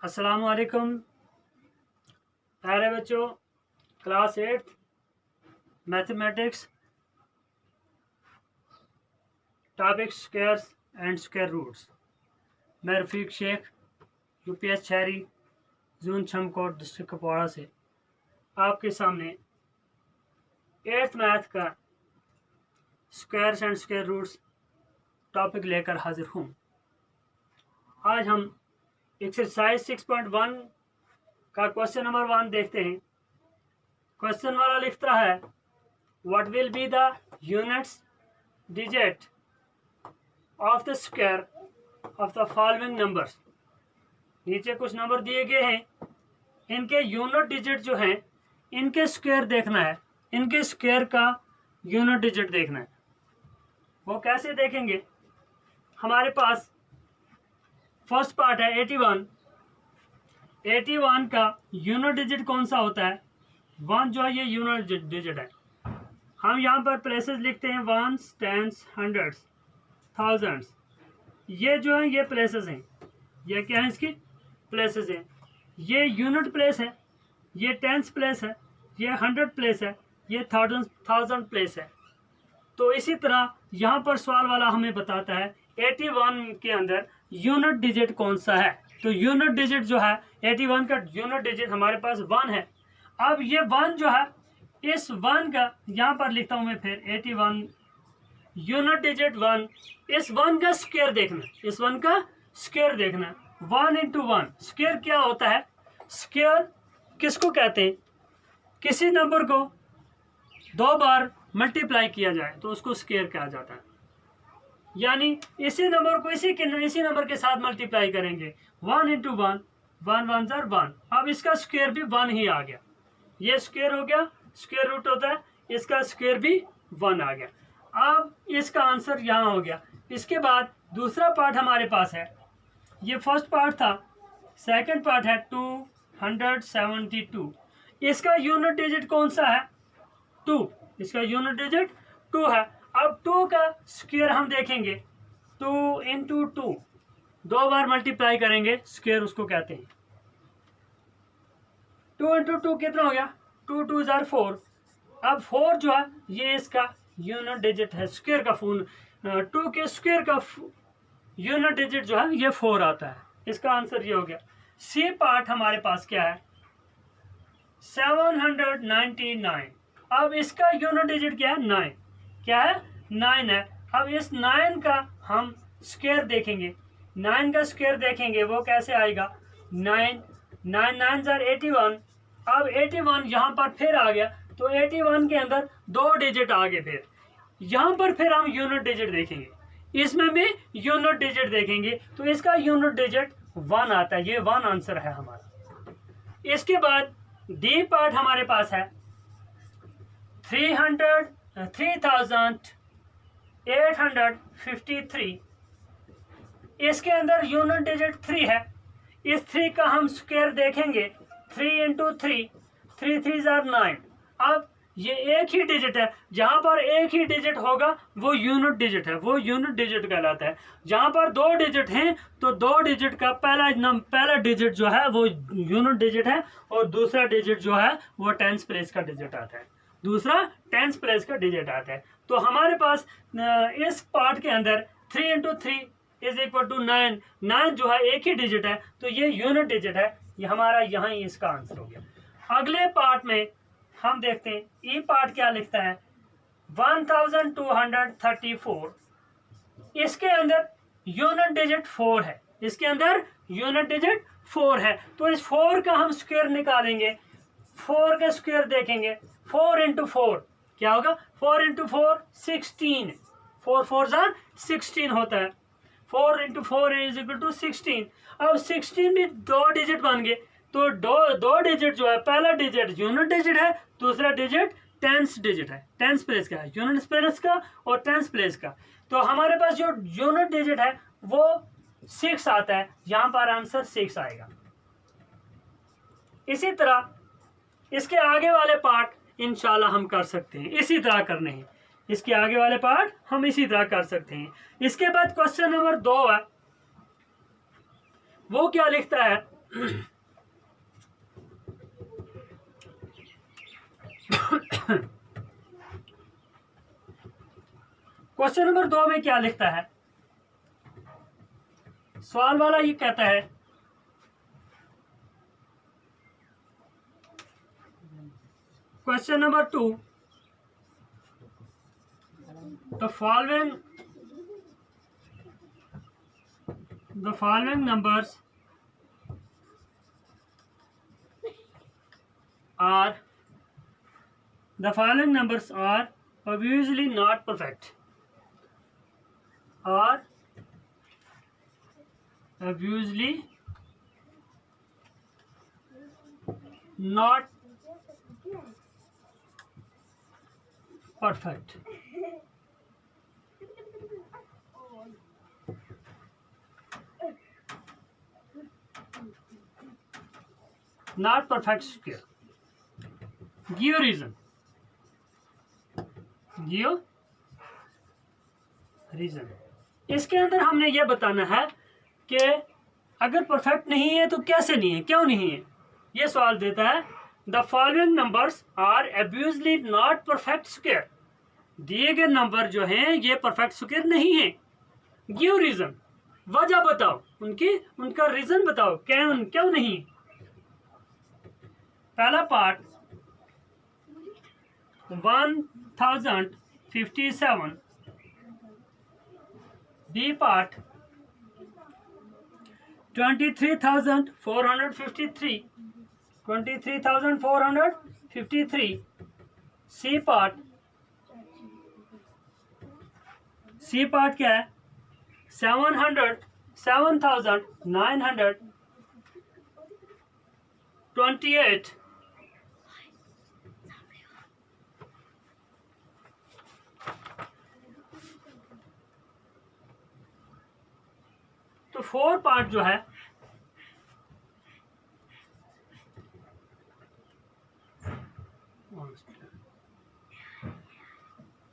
अस्सलाम वालेकुम प्यारे बच्चों। Class 8 mathematics topic squares and square roots. मैं रफ़ीक शेख यूपीएस शहरी जून छमकोट डिस्ट्रिक्ट कुपवाड़ा से आपके सामने 8th मैथ का squares and square roots topic लेकर हाजिर हूँ। आज हम एक्सरसाइज 6.1 का क्वेश्चन नंबर 1 देखते हैं। क्वेश्चन वाला लिखता है what will be the units digit of the square of the following numbers. नीचे कुछ नंबर दिए गए हैं, इनके यूनिट डिजिट जो हैं इनके स्क्वायर देखना है, इनके स्क्वायर का यूनिट डिजिट देखना है। वो कैसे देखेंगे? हमारे पास फर्स्ट पार्ट है 81। 81 का यूनिट डिजिट कौन सा होता है? 1 जो है ये यूनिट डिजिट है। हम यहाँ पर प्लेसेस लिखते हैं, वंस, टेंस, हंड्रेड्स, थाउजेंड्स। ये जो है ये प्लेसेस हैं। ये क्या है? इसकी प्लेसेस हैं। ये यूनिट प्लेस है, ये टेंस प्लेस है, ये 100 प्लेस है, ये थाउजेंड प्लेस है। तो इसी तरह यहाँ पर सवाल वाला हमें बताता है 81 के अंदर यूनिट डिजिट कौन सा है। तो यूनिट डिजिट जो है 81 का यूनिट डिजिट हमारे पास 1 है। अब ये 1 जो है, इस 1 का यहाँ पर लिखता हूँ मैं फिर 81 यूनिट डिजिट 1। इस 1 का स्क्वायर देखना, इस 1 का स्क्वायर देखना। 1 इंटू 1 स्क्वायर क्या होता है? स्क्वायर किसको कहते हैं? किसी नंबर को 2 बार मल्टीप्लाई किया जाए तो उसको स्क्वायर कहा जाता है। यानी इसी नंबर को इसी नंबर के साथ मल्टीप्लाई करेंगे। 1 इंटू 1, 1 1 जार 1। अब इसका स्क्वायर भी 1 ही आ गया। ये स्क्वायर हो गया, स्क्वायर रूट होता है, इसका स्क्वायर भी 1 आ गया। अब इसका आंसर यहाँ हो गया। इसके बाद दूसरा पार्ट हमारे पास है, ये फर्स्ट पार्ट था, सेकंड पार्ट है 272। इसका यूनिट डिजिट कौन सा है? 2। इसका यूनिट डिजिट 2 है। अब 2 का स्क्वायर हम देखेंगे, 2 इंटू 2, 2 बार मल्टीप्लाई करेंगे, स्क्वायर उसको कहते हैं। 2 इंटू 2 कितना हो गया? 2 2 जार 4। अब 4 जो है ये इसका यूनिट डिजिट है, स्क्वायर का 2 के स्क्वायर का यूनिट डिजिट जो है ये 4 आता है। इसका आंसर ये हो गया। सी पार्ट हमारे पास क्या है? 799। अब इसका यूनिट डिजिट क्या है? 9। क्या है? 9 है। अब इस 9 का हम स्क्वायर देखेंगे, 9 का स्क्वायर देखेंगे, वो कैसे आएगा? 9 9 9 जार 81। अब 81 यहाँ पर फिर आ गया, तो 81 के अंदर 2 डिजिट आ गए। फिर यहाँ पर फिर हम यूनिट डिजिट देखेंगे, इसमें भी यूनिट डिजिट देखेंगे, तो इसका यूनिट डिजिट 1 आता है। ये 1 आंसर है हमारा। इसके बाद डी पार्ट हमारे पास है 3853। इसके अंदर यूनिट डिजिट 3 है। इस 3 का हम स्क्वायर देखेंगे, 3 इंटू 3, 3 3 जार 9। अब ये एक ही डिजिट है, जहां पर एक ही डिजिट होगा वो यूनिट डिजिट है, वो यूनिट डिजिट कहलाता है। जहां पर 2 डिजिट हैं तो 2 डिजिट का पहला डिजिट जो है वो यूनिट डिजिट है, और दूसरा डिजिट जो है वो टेंस प्लेस का डिजिट आता है। दूसरा टेंस प्लेस का डिजिट आता है। तो हमारे पास इस पार्ट के अंदर 3 इंटू 3 इज इक्वल टू 9। 9 जो है एक ही डिजिट है, तो ये यूनिट डिजिट है। ये हमारा यहाँ ही इसका आंसर हो गया। अगले पार्ट में हम देखते हैं, ई पार्ट क्या लिखता है? 1234। इसके अंदर यूनिट डिजिट 4 है, इसके अंदर यूनिट डिजिट 4 है। तो इस 4 का हम स्क्वायर निकालेंगे, 4 का स्क्वायर देखेंगे, 4 इंटू 4 क्या होगा? 4 इंटू 4 16। 4 4 जार 16 होता है। 4 इंटू 4 इज इक्वल टू 16। अब 16 भी 2 डिजिट बन गए, तो दो डिजिट जो है, पहला डिजिट यूनिट डिजिट है, दूसरा डिजिट टेंस डिजिट है, टेंस प्लेस का है, यूनिट प्लेस का और टेंस प्लेस का। तो हमारे पास जो यूनिट डिजिट है वो 6 आता है। यहां पर आंसर 6 आएगा। इसी तरह इसके आगे वाले पार्ट इंशाल्लाह हम कर सकते हैं, इसी तरह करने हैं। इसके आगे वाले पार्ट हम इसी तरह कर सकते हैं। इसके बाद क्वेश्चन नंबर 2 है, वो क्या लिखता है? क्वेश्चन नंबर 2 में क्या लिखता है? सवाल वाला ये कहता है question number 2, the following numbers are obviously not perfect. Are obviously not perfect. Not perfect square. Give reason. Give reason. इसके अंदर हमने ये बताना है कि अगर परफेक्ट नहीं है तो कैसे नहीं है, क्यों नहीं है। ये सवाल देता है the following numbers are obviously not perfect square. दिए गए नंबर जो हैं ये परफेक्ट स्क्वायर नहीं है। गिव रीजन, वजह बताओ, उनका रीजन बताओ, क्यों नहीं। पहला part 1057, B part 23,453, C part क्या है 7,928। तो 4 पार्ट जो है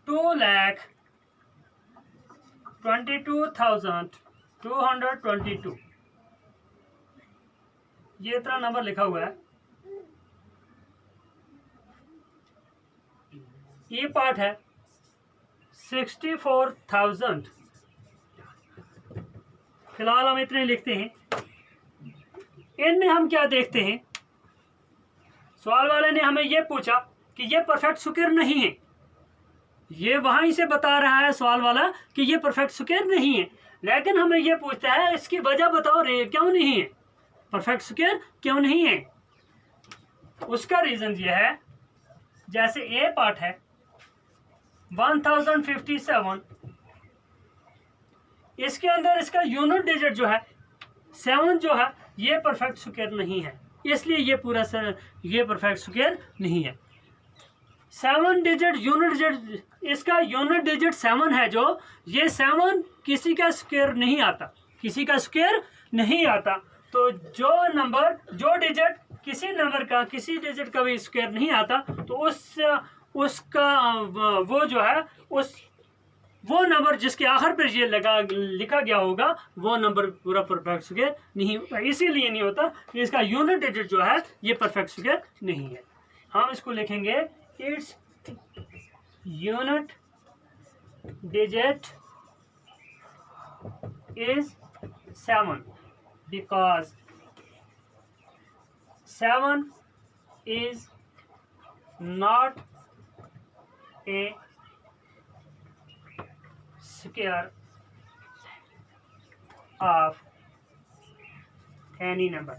2,22,222, ये इतना नंबर लिखा हुआ है। ये पार्ट है 64,000। फिलहाल हम इतने लिखते हैं। इनमें हम क्या देखते हैं, सवाल वाले ने हमें यह पूछा कि ये परफेक्ट स्क्वायर नहीं है। ये वहीं से बता रहा है सवाल वाला कि ये परफेक्ट स्क्वायर नहीं है, लेकिन हमें यह पूछता है इसकी वजह बताओ रे, क्यों नहीं है परफेक्ट स्क्वायर, क्यों नहीं है। उसका रीजन ये है, जैसे ए पार्ट है 1057, इसके अंदर इसका यूनिट डिजिट जो है 7 जो है ये परफेक्ट स्क्वायर नहीं है, इसलिए ये पूरा ये परफेक्ट स्क्वायर नहीं है। 7 डिजिट यूनिट डिजिट, इसका यूनिट डिजिट 7 है, जो ये 7 किसी का स्क्वायर नहीं आता, किसी का स्क्वायर नहीं आता। तो जो डिजिट किसी नंबर का, किसी डिजिट का भी स्क्वायर नहीं आता, तो उसका वो जो है वो नंबर जिसके आखिर पर ये लिखा गया होगा वो नंबर पूरा परफेक्ट स्क्वायर नहीं होता। इसीलिए नहीं होता कि इसका यूनिट डिजिट जो है ये परफेक्ट स्क्वायर नहीं है। हम इसको लिखेंगे its unit digit is 7 because 7 is not a square of any number,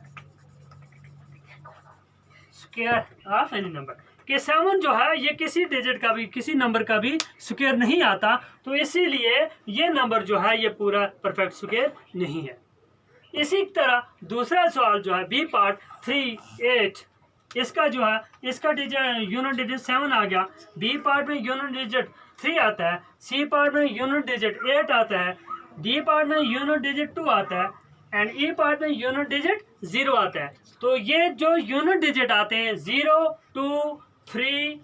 square of any number कि 7 जो है ये किसी डिजिट का भी, किसी नंबर का भी स्क्वायर नहीं आता, तो इसीलिए ये नंबर जो है ये पूरा परफेक्ट स्क्वायर नहीं है। इसी तरह दूसरा सवाल जो है बी पार्ट 38, इसका जो है इसका डिजिट यूनिट डिजिट 7 आ गया, बी पार्ट में यूनिट डिजिट 3 आता है, सी पार्ट में यूनिट डिजिट 8 आता है, डी पार्ट में यूनिट डिजिट 2 आता है एंड ई पार्ट में यूनिट डिजिट 0 आता है। तो ये जो यूनिट डिजिट आते हैं 0, 2, 3,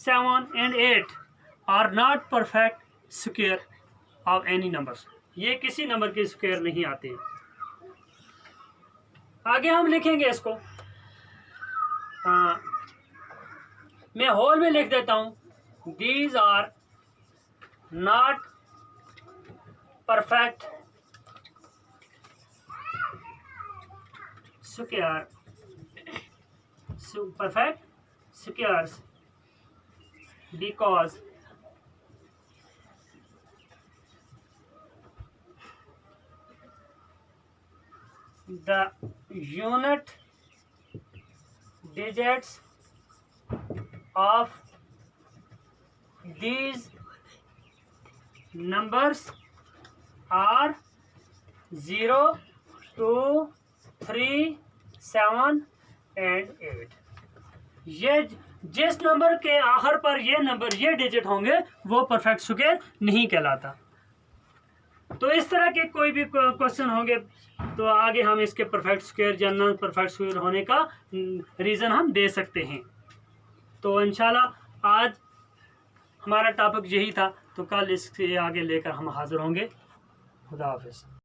7 and 8 are not perfect square of any numbers, ये किसी नंबर के स्क्वायर नहीं आते। आगे हम लिखेंगे इसको, मैं होल में लिख देता हूं, these are not perfect square, perfect squares because the unit digits of these numbers are 0, 2, 3, 7 and 8। ये जिस नंबर के आखिर पर ये डिजिट होंगे वो परफेक्ट स्क्वायर नहीं कहलाता। तो इस तरह के कोई भी क्वेश्चन होंगे तो आगे हम इसके परफेक्ट स्क्वायर या नॉन परफेक्ट स्क्वायर होने का रीज़न हम दे सकते हैं। तो इंशाल्लाह आज हमारा टॉपिक यही था, तो कल इसके आगे लेकर हम हाजिर होंगे। खुदा हाफिज़।